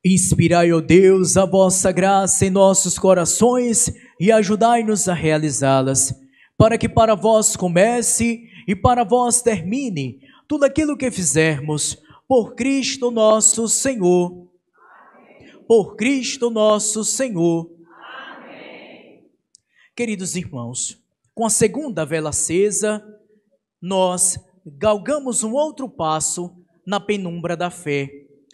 Inspirai, ó Deus, a vossa graça em nossos corações e ajudai-nos a realizá-las, para que para vós comece e para vós termine tudo aquilo que fizermos, por Cristo nosso Senhor. Por Cristo nosso Senhor. Amém. Queridos irmãos, com a segunda vela acesa, nós galgamos um outro passo na penumbra da fé.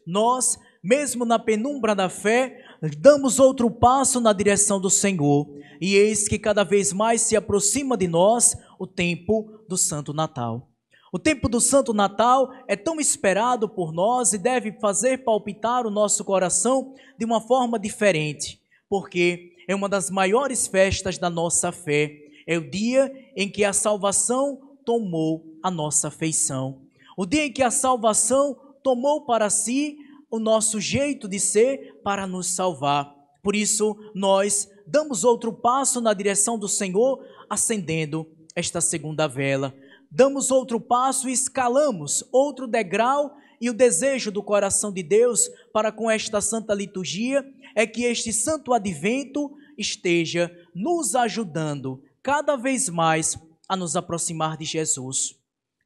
Nós, mesmo na penumbra da fé, damos outro passo na direção do Senhor. E eis que cada vez mais se aproxima de nós o tempo do Santo Natal. O tempo do Santo Natal é tão esperado por nós e deve fazer palpitar o nosso coração de uma forma diferente, porque é uma das maiores festas da nossa fé. É o dia em que a salvação tomou a nossa afeição. O dia em que a salvação tomou para si o nosso jeito de ser para nos salvar. Por isso, nós damos outro passo na direção do Senhor, acendendo esta segunda vela. Damos outro passo e escalamos outro degrau, e o desejo do coração de Deus para com esta santa liturgia é que este santo advento esteja nos ajudando cada vez mais a nos aproximar de Jesus.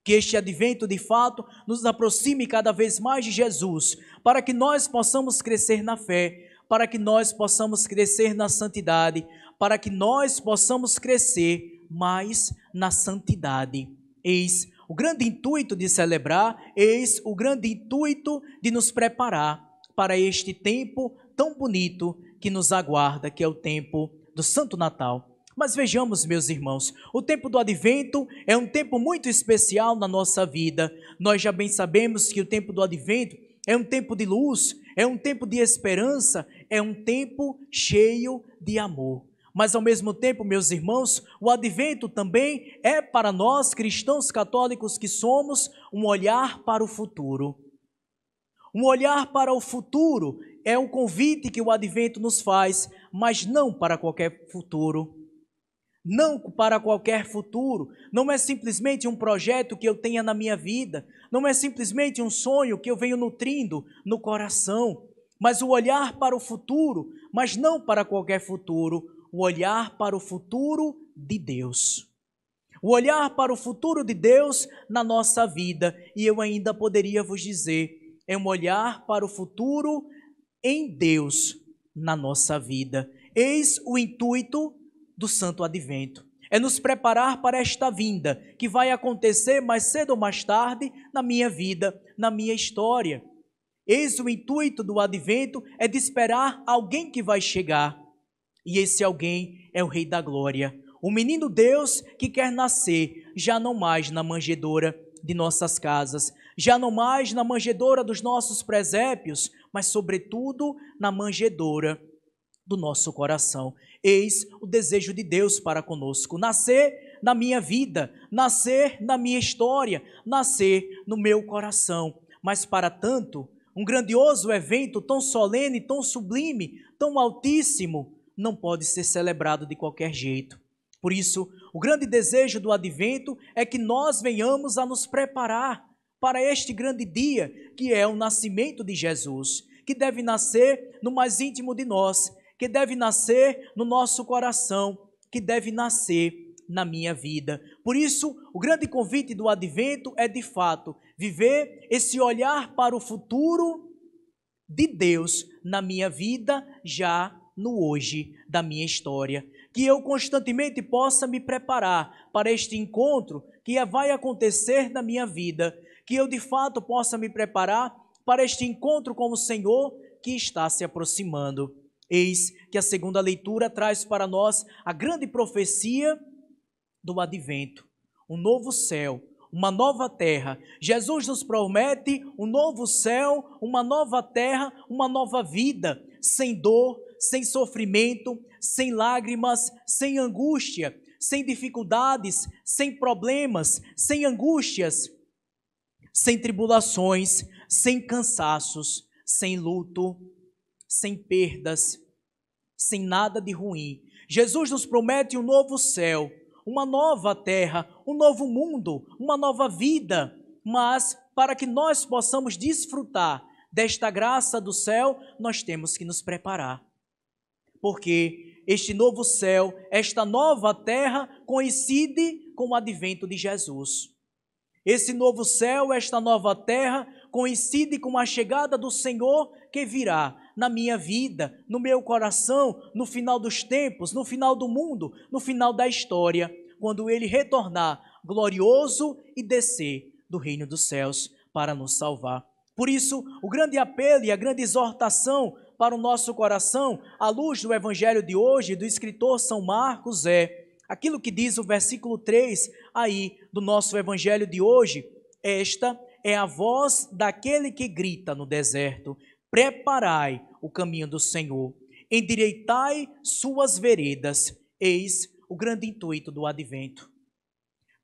Que este advento, de fato, nos aproxime cada vez mais de Jesus, para que nós possamos crescer na fé, para que nós possamos crescer na santidade, para que nós possamos crescer mais na santidade. Eis o grande intuito de celebrar, eis o grande intuito de nos preparar para este tempo tão bonito que nos aguarda, que é o tempo do Santo Natal. Mas vejamos, meus irmãos, o tempo do Advento é um tempo muito especial na nossa vida. Nós já bem sabemos que o tempo do Advento é um tempo de luz, é um tempo de esperança, é um tempo cheio de amor. Mas ao mesmo tempo, meus irmãos, o Advento também é para nós, cristãos católicos que somos, um olhar para o futuro. Um olhar para o futuro é o convite que o Advento nos faz, mas não para qualquer futuro. Não para qualquer futuro, não é simplesmente um projeto que eu tenha na minha vida, não é simplesmente um sonho que eu venho nutrindo no coração, mas o olhar para o futuro, mas não para qualquer futuro, o olhar para o futuro de Deus. O olhar para o futuro de Deus na nossa vida, e eu ainda poderia vos dizer, é um olhar para o futuro em Deus na nossa vida. Eis o intuito do Santo Advento, é nos preparar para esta vinda, que vai acontecer mais cedo ou mais tarde na minha vida, na minha história. Eis o intuito do Advento, é de esperar alguém que vai chegar, e esse alguém é o Rei da Glória, o menino Deus que quer nascer, já não mais na manjedoura de nossas casas, já não mais na manjedoura dos nossos presépios, mas sobretudo na manjedoura do nosso coração. Eis o desejo de Deus para conosco, nascer na minha vida, nascer na minha história, nascer no meu coração. Mas para tanto, um grandioso evento tão solene, tão sublime, tão altíssimo, não pode ser celebrado de qualquer jeito. Por isso, o grande desejo do Advento é que nós venhamos a nos preparar para este grande dia, que é o nascimento de Jesus, que deve nascer no mais íntimo de nós, que deve nascer no nosso coração, que deve nascer na minha vida. Por isso, o grande convite do Advento é, de fato, viver esse olhar para o futuro de Deus na minha vida, já no hoje da minha história. Que eu constantemente possa me preparar para este encontro que vai acontecer na minha vida, que eu, de fato, possa me preparar para este encontro com o Senhor que está se aproximando. Eis que a segunda leitura traz para nós a grande profecia do Advento, um novo céu, uma nova terra. Jesus nos promete um novo céu, uma nova terra, uma nova vida, sem dor, sem sofrimento, sem lágrimas, sem angústia, sem dificuldades, sem problemas, sem angústias, sem tribulações, sem cansaços, sem luto, sem perdas, sem nada de ruim. Jesus nos promete um novo céu, uma nova terra, um novo mundo, uma nova vida, mas para que nós possamos desfrutar desta graça do céu, nós temos que nos preparar. Porque este novo céu, esta nova terra, coincide com o advento de Jesus. Esse novo céu, esta nova terra, coincide com a chegada do Senhor que virá na minha vida, no meu coração, no final dos tempos, no final do mundo, no final da história, quando Ele retornar glorioso e descer do reino dos céus para nos salvar. Por isso, o grande apelo e a grande exortação para o nosso coração, à luz do evangelho de hoje, do escritor São Marcos, é aquilo que diz o versículo 3 aí do nosso evangelho de hoje: esta é a voz daquele que grita no deserto, preparai o caminho do Senhor, endireitai suas veredas. Eis o grande intuito do advento.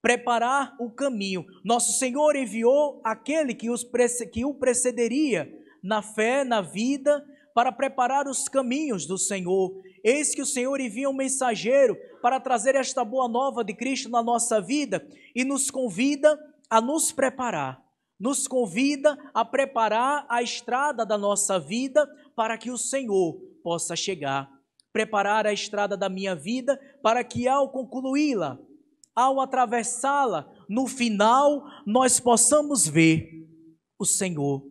Preparar o caminho. Nosso Senhor enviou aquele que o precederia na fé, na vida, para preparar os caminhos do Senhor. Eis que o Senhor envia um mensageiro para trazer esta boa nova de Cristo na nossa vida e nos convida a nos preparar. Nos convida a preparar a estrada da nossa vida para que o Senhor possa chegar. Preparar a estrada da minha vida para que ao concluí-la, ao atravessá-la, no final nós possamos ver o Senhor.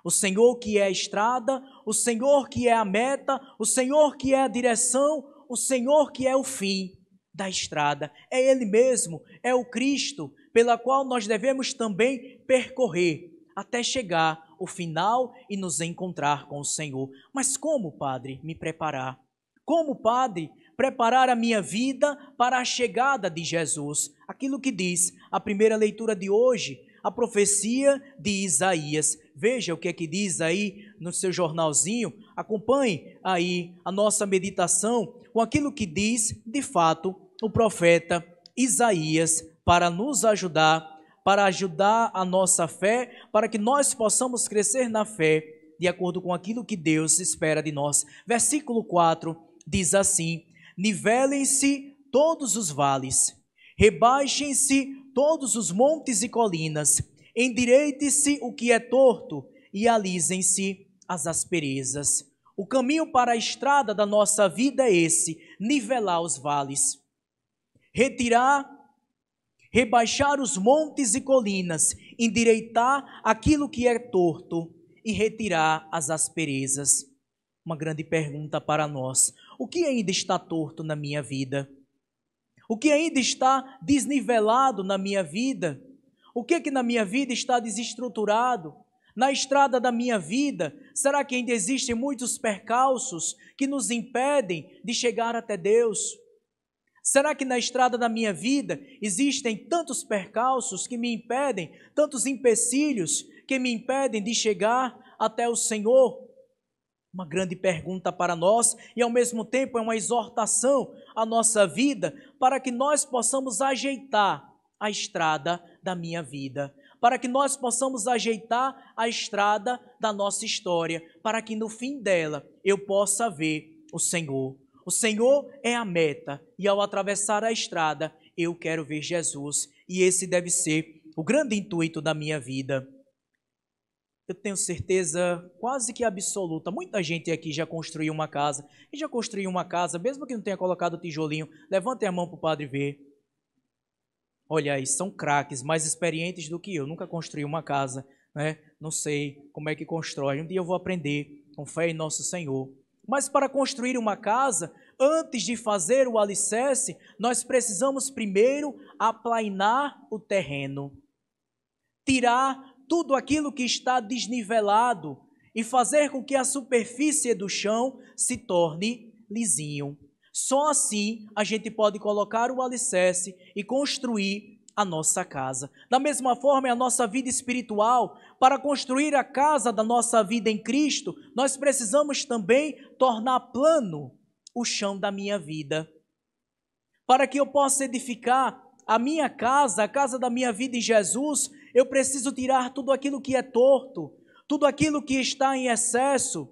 O Senhor que é a estrada, o Senhor que é a meta, o Senhor que é a direção, o Senhor que é o fim da estrada. É Ele mesmo, é o Cristo, pela qual nós devemos também percorrer até chegar ao final e nos encontrar com o Senhor. Mas como, Padre, me preparar? Como, Padre, preparar a minha vida para a chegada de Jesus? Aquilo que diz a primeira leitura de hoje, a profecia de Isaías. Veja o que é que diz aí no seu jornalzinho, acompanhe aí a nossa meditação com aquilo que diz, de fato, o profeta Isaías, para nos ajudar, para ajudar a nossa fé, para que nós possamos crescer na fé, de acordo com aquilo que Deus espera de nós. Versículo 4 diz assim: nivelem-se todos os vales, rebaixem-se todos os montes e colinas, endireite-se o que é torto e alisem-se as asperezas. O caminho para a estrada da nossa vida é esse: nivelar os vales, rebaixar os montes e colinas, endireitar aquilo que é torto e retirar as asperezas. Uma grande pergunta para nós: o que ainda está torto na minha vida? O que ainda está desnivelado na minha vida? O que na minha vida está desestruturado? Na estrada da minha vida, será que ainda existem muitos percalços que nos impedem de chegar até Deus? Será que na estrada da minha vida existem tantos percalços que me impedem, tantos empecilhos que me impedem de chegar até o Senhor? Uma grande pergunta para nós e ao mesmo tempo é uma exortação à nossa vida para que nós possamos ajeitar a estrada da minha vida, para que nós possamos ajeitar a estrada da nossa história, para que no fim dela eu possa ver o Senhor. O Senhor é a meta e ao atravessar a estrada eu quero ver Jesus, e esse deve ser o grande intuito da minha vida. Eu tenho certeza quase que absoluta, muita gente aqui já construiu uma casa, e já construiu uma casa, mesmo que não tenha colocado tijolinho. Levantem a mão para o padre ver. Olha aí, são craques, mais experientes do que eu, nunca construí uma casa, né? Não sei como é que constrói, um dia eu vou aprender, com fé em nosso Senhor. Mas para construir uma casa, antes de fazer o alicerce, nós precisamos primeiro aplainar o terreno, tirar tudo aquilo que está desnivelado e fazer com que a superfície do chão se torne lisinho. Só assim a gente pode colocar o alicerce e construir a nossa casa. Da mesma forma é a nossa vida espiritual. Para construir a casa da nossa vida em Cristo, nós precisamos também tornar plano o chão da minha vida. Para que eu possa edificar a minha casa, a casa da minha vida em Jesus, eu preciso tirar tudo aquilo que é torto, tudo aquilo que está em excesso,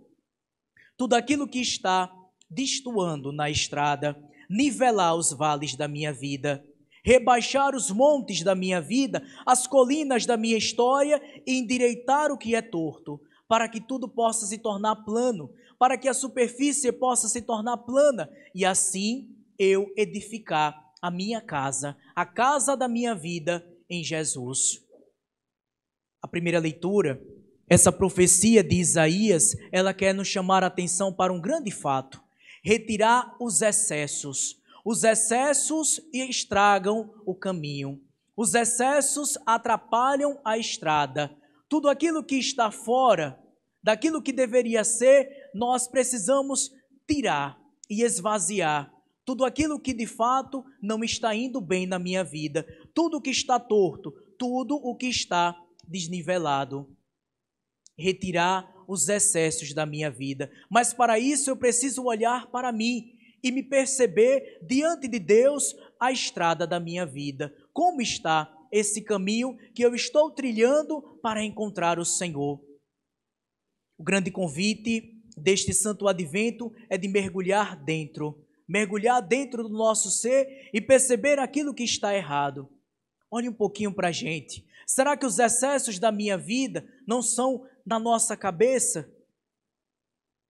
tudo aquilo que está destoando na estrada, nivelar os vales da minha vida, rebaixar os montes da minha vida, as colinas da minha história e endireitar o que é torto, para que tudo possa se tornar plano, para que a superfície possa se tornar plana e assim eu edificar a minha casa, a casa da minha vida em Jesus. A primeira leitura, essa profecia de Isaías, ela quer nos chamar a atenção para um grande fato: retirar os excessos. Os excessos estragam o caminho. Os excessos atrapalham a estrada. Tudo aquilo que está fora daquilo que deveria ser, nós precisamos tirar e esvaziar. Tudo aquilo que de fato não está indo bem na minha vida. Tudo que está torto, tudo o que está desnivelado. Retirar os excessos da minha vida. Mas para isso eu preciso olhar para mim e me perceber diante de Deus a estrada da minha vida. Como está esse caminho que eu estou trilhando para encontrar o Senhor? O grande convite deste Santo Advento é de mergulhar dentro do nosso ser e perceber aquilo que está errado. Olhe um pouquinho para a gente. Será que os excessos da minha vida não são na nossa cabeça?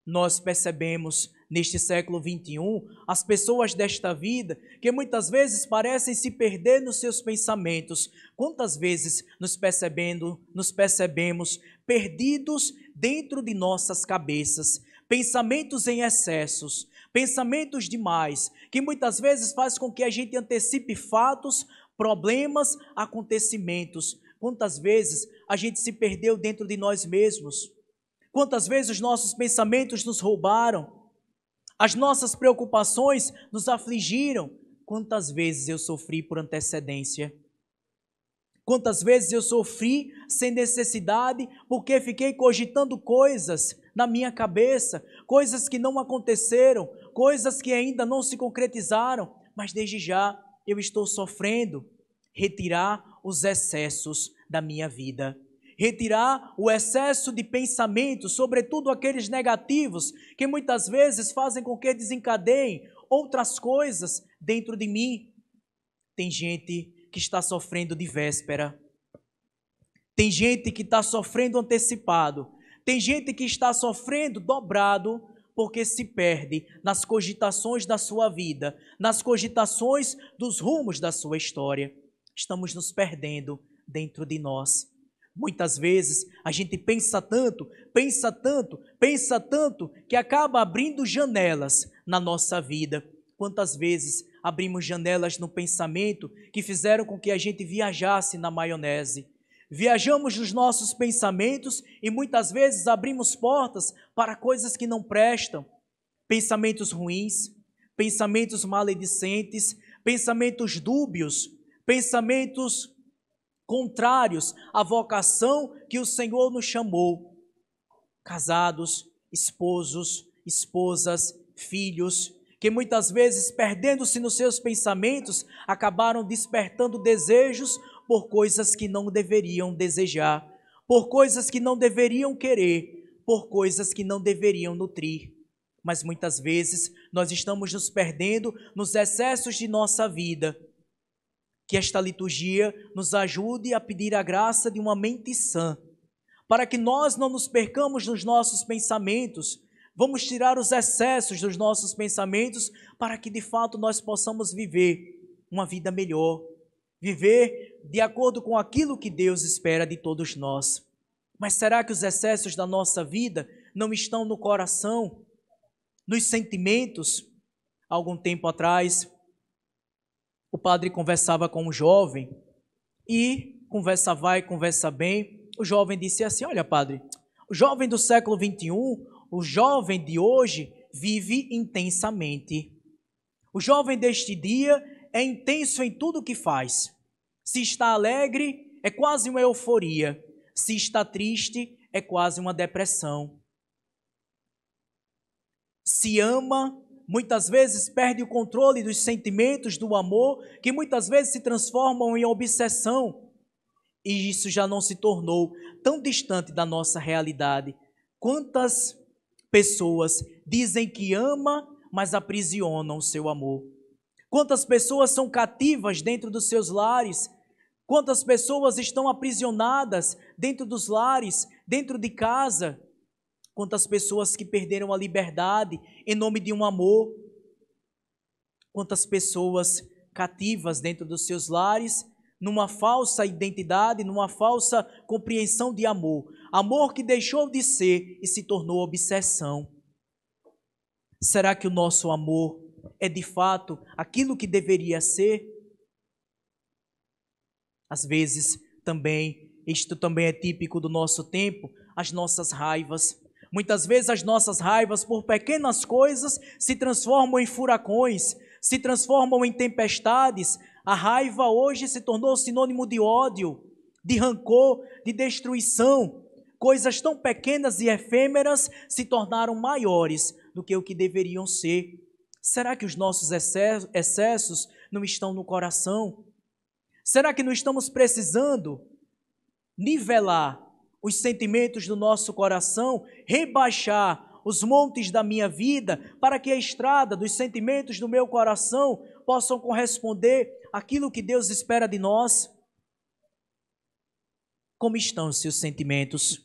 Nós percebemos neste século 21 as pessoas desta vida que muitas vezes parecem se perder nos seus pensamentos. Quantas vezes nos percebemos perdidos dentro de nossas cabeças, pensamentos em excessos, pensamentos demais, que muitas vezes faz com que a gente antecipe fatos, problemas, acontecimentos. Quantas vezes a gente se perdeu dentro de nós mesmos? Quantas vezes os nossos pensamentos nos roubaram? As nossas preocupações nos afligiram? Quantas vezes eu sofri por antecedência? Quantas vezes eu sofri sem necessidade porque fiquei cogitando coisas na minha cabeça, coisas que não aconteceram, coisas que ainda não se concretizaram, mas desde já eu estou sofrendo. Retirar os excessos da minha vida. Retirar o excesso de pensamentos, sobretudo aqueles negativos, que muitas vezes fazem com que desencadeiem outras coisas dentro de mim. Tem gente que está sofrendo de véspera. Tem gente que está sofrendo antecipado. Tem gente que está sofrendo dobrado porque se perde nas cogitações da sua vida, nas cogitações dos rumos da sua história. Estamos nos perdendo dentro de nós. Muitas vezes a gente pensa tanto, que acaba abrindo janelas na nossa vida. Quantas vezes abrimos janelas no pensamento que fizeram com que a gente viajasse na maionese? Viajamos nos nossos pensamentos e muitas vezes abrimos portas para coisas que não prestam. Pensamentos ruins, pensamentos maledicentes, pensamentos dúbios, pensamentos contrários à vocação que o Senhor nos chamou. Casados, esposos, esposas, filhos, que muitas vezes, perdendo-se nos seus pensamentos, acabaram despertando desejos por coisas que não deveriam desejar, por coisas que não deveriam querer, por coisas que não deveriam nutrir. Mas muitas vezes nós estamos nos perdendo nos excessos de nossa vida. Que esta liturgia nos ajude a pedir a graça de uma mente sã, para que nós não nos percamos nos nossos pensamentos. Vamos tirar os excessos dos nossos pensamentos para que de fato nós possamos viver uma vida melhor, viver de acordo com aquilo que Deus espera de todos nós. Mas será que os excessos da nossa vida não estão no coração, nos sentimentos? Há algum tempo atrás, o padre conversava com um jovem e conversa vai, conversa bem. O jovem disse assim: olha, padre, o jovem do século 21, o jovem de hoje vive intensamente. O jovem deste dia é intenso em tudo o que faz. Se está alegre, é quase uma euforia. Se está triste, é quase uma depressão. Se ama, muitas vezes perde o controle dos sentimentos, do amor, que muitas vezes se transformam em obsessão. E isso já não se tornou tão distante da nossa realidade. Quantas pessoas dizem que ama, mas aprisionam o seu amor? Quantas pessoas são cativas dentro dos seus lares? Quantas pessoas estão aprisionadas dentro dos lares, dentro de casa? Quantas pessoas que perderam a liberdade em nome de um amor. Quantas pessoas cativas dentro dos seus lares, numa falsa identidade, numa falsa compreensão de amor. Amor que deixou de ser e se tornou obsessão. Será que o nosso amor é de fato aquilo que deveria ser? Às vezes também, isto também é típico do nosso tempo, as nossas raivas. Muitas vezes as nossas raivas por pequenas coisas se transformam em furacões, se transformam em tempestades. A raiva hoje se tornou sinônimo de ódio, de rancor, de destruição. Coisas tão pequenas e efêmeras se tornaram maiores do que o que deveriam ser. Será que os nossos excessos não estão no coração? Será que não estamos precisando nivelar os sentimentos do nosso coração, rebaixar os montes da minha vida, para que a estrada dos sentimentos do meu coração possam corresponder àquilo que Deus espera de nós? Como estão os seus sentimentos?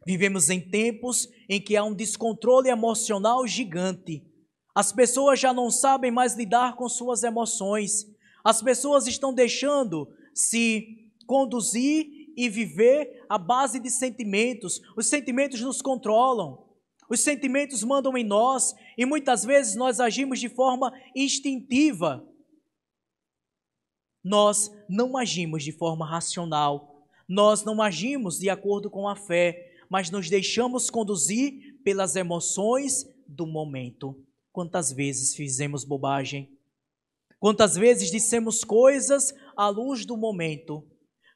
Vivemos em tempos em que há um descontrole emocional gigante. As pessoas já não sabem mais lidar com suas emoções. As pessoas estão deixando se conduzir e viver à base de sentimentos. Os sentimentos nos controlam. Os sentimentos mandam em nós e muitas vezes nós agimos de forma instintiva. Nós não agimos de forma racional. Nós não agimos de acordo com a fé, mas nos deixamos conduzir pelas emoções do momento. Quantas vezes fizemos bobagem? Quantas vezes dissemos coisas à luz do momento?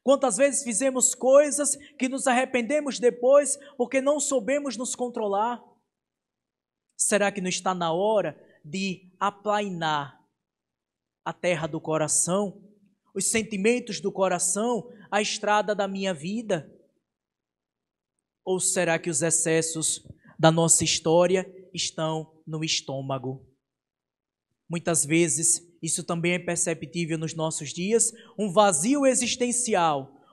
Quantas vezes fizemos coisas que nos arrependemos depois porque não soubemos nos controlar? Será que não está na hora de aplainar a terra do coração, os sentimentos do coração, a estrada da minha vida? Ou será que os excessos da nossa história estão no estômago? Muitas vezes, isso também é perceptível nos nossos dias, um vazio existencial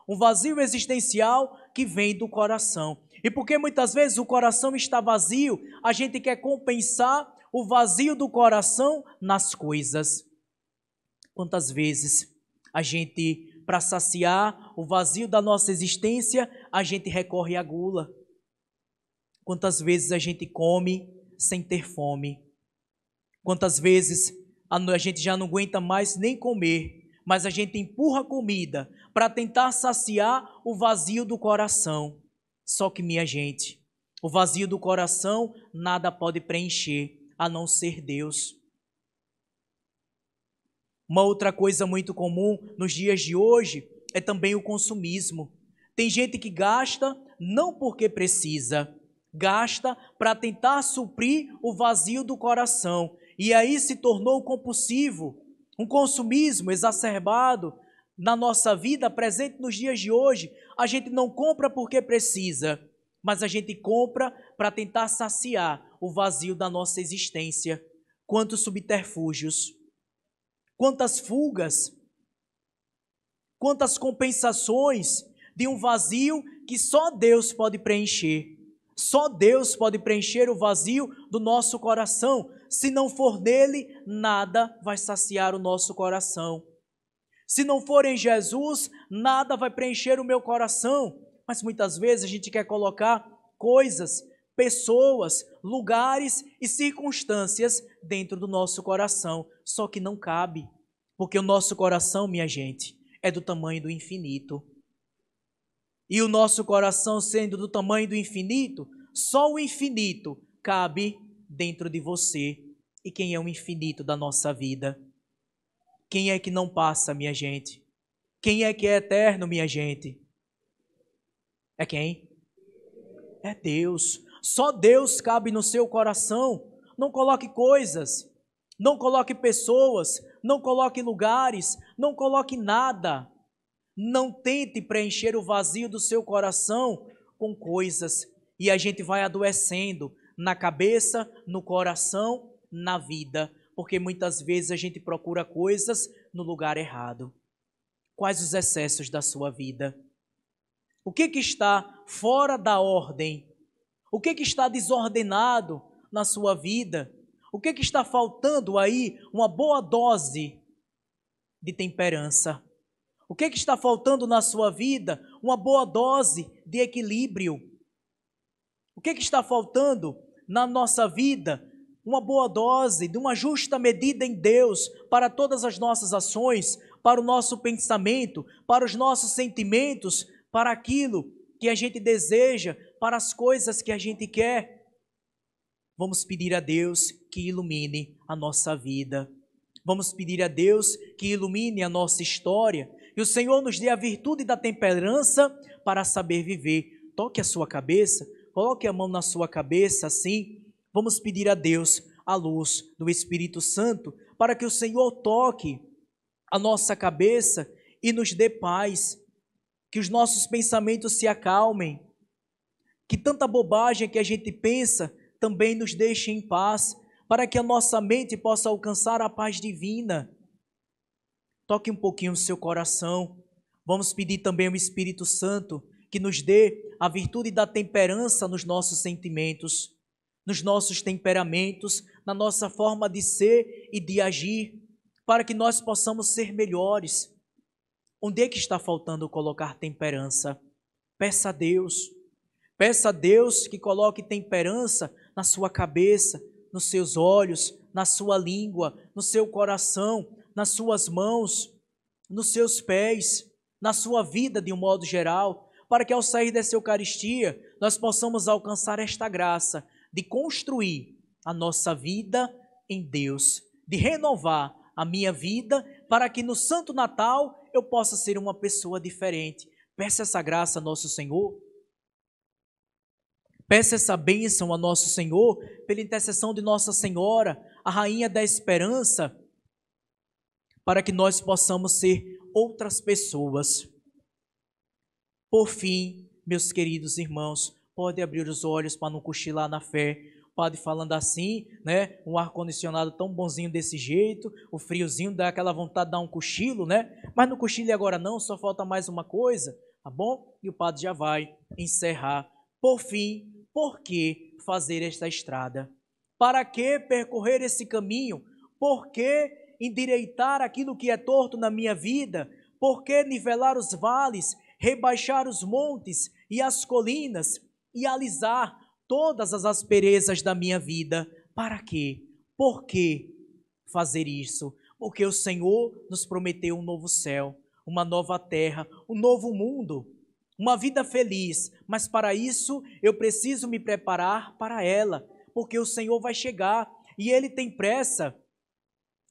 que vem do coração. E porque muitas vezes o coração está vazio, a gente quer compensar o vazio do coração nas coisas. Quantas vezes a gente, para saciar o vazio da nossa existência, a gente recorre à gula? Quantas vezes a gente come sem ter fome? Quantas vezes a gente já não aguenta mais nem comer, mas a gente empurra comida para tentar saciar o vazio do coração. Só que, minha gente, o vazio do coração nada pode preencher, a não ser Deus. Uma outra coisa muito comum nos dias de hoje é também o consumismo. Tem gente que gasta não porque precisa, gasta para tentar suprir o vazio do coração. E aí se tornou compulsivo, um consumismo exacerbado na nossa vida, presente nos dias de hoje. A gente não compra porque precisa, mas a gente compra para tentar saciar o vazio da nossa existência. Quantos subterfúgios, quantas fugas, quantas compensações de um vazio que só Deus pode preencher. Só Deus pode preencher o vazio do nosso coração. Se não for nele, nada vai saciar o nosso coração. Se não for em Jesus, nada vai preencher o meu coração. Mas muitas vezes a gente quer colocar coisas, pessoas, lugares e circunstâncias dentro do nosso coração. Só que não cabe, porque o nosso coração, minha gente, é do tamanho do infinito. E o nosso coração sendo do tamanho do infinito, só o infinito cabe dentro de você. E quem é o infinito da nossa vida? Quem é que não passa, minha gente? Quem é que é eterno, minha gente? É quem? É Deus. Só Deus cabe no seu coração. Não coloque coisas, não coloque pessoas, não coloque lugares, não coloque nada. Não tente preencher o vazio do seu coração com coisas. E a gente vai adoecendo na cabeça, no coração, na vida, porque muitas vezes a gente procura coisas no lugar errado. Quais os excessos da sua vida? O que está fora da ordem? O que está desordenado na sua vida? O que está faltando aí? Uma boa dose de temperança. O que está faltando na sua vida? Uma boa dose de equilíbrio. O que está faltando na nossa vida? Uma boa dose de uma justa medida em Deus para todas as nossas ações, para o nosso pensamento, para os nossos sentimentos, para aquilo que a gente deseja, para as coisas que a gente quer. Vamos pedir a Deus que ilumine a nossa vida. Vamos pedir a Deus que ilumine a nossa história. E o Senhor nos dê a virtude da temperança para saber viver. Toque a sua cabeça, coloque a mão na sua cabeça assim. Vamos pedir a Deus a luz do Espírito Santo para que o Senhor toque a nossa cabeça e nos dê paz. Que os nossos pensamentos se acalmem. Que tanta bobagem que a gente pensa também nos deixe em paz, para que a nossa mente possa alcançar a paz divina. Toque um pouquinho o seu coração. Vamos pedir também ao Espírito Santo que nos dê a virtude da temperança nos nossos sentimentos, nos nossos temperamentos, na nossa forma de ser e de agir, para que nós possamos ser melhores. Onde é que está faltando colocar temperança? Peça a Deus. Peça a Deus que coloque temperança na sua cabeça, nos seus olhos, na sua língua, no seu coração, nas suas mãos, nos seus pés, na sua vida de um modo geral, para que ao sair dessa Eucaristia nós possamos alcançar esta graça de construir a nossa vida em Deus, de renovar a minha vida para que no Santo Natal eu possa ser uma pessoa diferente. Peça essa graça a nosso Senhor. Peça essa bênção a nosso Senhor, pela intercessão de Nossa Senhora, a Rainha da Esperança, para que nós possamos ser outras pessoas. Por fim, meus queridos irmãos, pode abrir os olhos para não cochilar na fé. O padre falando assim, né? Um ar-condicionado tão bonzinho desse jeito, o friozinho dá aquela vontade de dar um cochilo, né? Mas não cochile agora não, só falta mais uma coisa, tá bom? E o padre já vai encerrar. Por fim, por que fazer esta estrada? Para que percorrer esse caminho? Por que endireitar aquilo que é torto na minha vida? Por que nivelar os vales, rebaixar os montes e as colinas e alisar todas as asperezas da minha vida? Para quê? Por que fazer isso? Porque o Senhor nos prometeu um novo céu, uma nova terra, um novo mundo, uma vida feliz, mas para isso eu preciso me preparar para ela, porque o Senhor vai chegar e Ele tem pressa.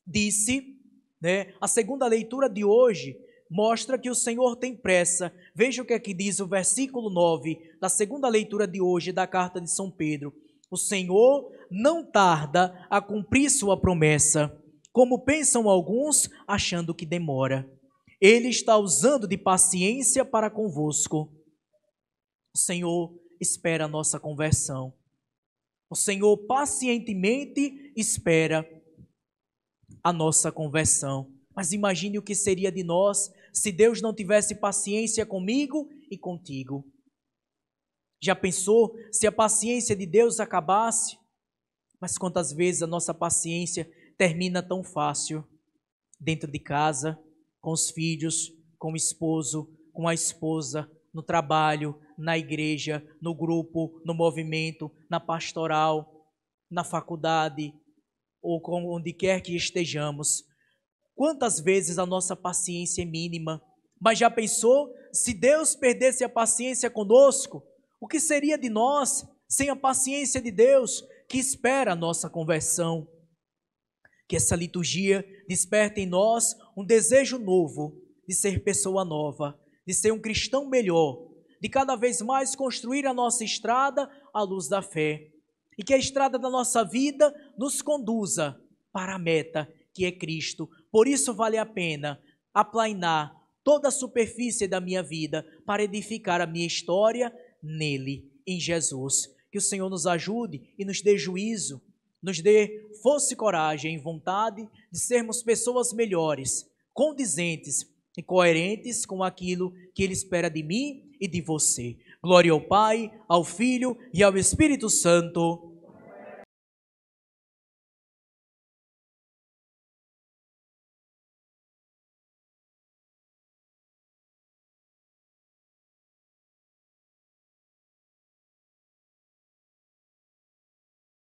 Disse, né? A segunda leitura de hoje mostra que o Senhor tem pressa. Veja o que é que diz o versículo 9 da segunda leitura de hoje da carta de São Pedro. O Senhor não tarda a cumprir sua promessa, como pensam alguns, achando que demora. Ele está usando de paciência para convosco. O Senhor espera a nossa conversão. O Senhor pacientemente espera a nossa conversão. Mas imagine o que seria de nós se Deus não tivesse paciência comigo e contigo. Já pensou se a paciência de Deus acabasse? Mas quantas vezes a nossa paciência termina tão fácil? Dentro de casa, com os filhos, com o esposo, com a esposa, no trabalho, na igreja, no grupo, no movimento, na pastoral, na faculdade, ou onde quer que estejamos. Quantas vezes a nossa paciência é mínima? Mas já pensou se Deus perdesse a paciência conosco? O que seria de nós sem a paciência de Deus que espera a nossa conversão? Que essa liturgia desperte em nós um desejo novo de ser pessoa nova, de ser um cristão melhor, de cada vez mais construir a nossa estrada à luz da fé. E que a estrada da nossa vida nos conduza para a meta, que é Cristo. Por isso vale a pena aplainar toda a superfície da minha vida para edificar a minha história nele, em Jesus. Que o Senhor nos ajude e nos dê juízo, nos dê força e coragem e vontade de sermos pessoas melhores, condizentes e coerentes com aquilo que Ele espera de mim e de você. Glória ao Pai, ao Filho e ao Espírito Santo,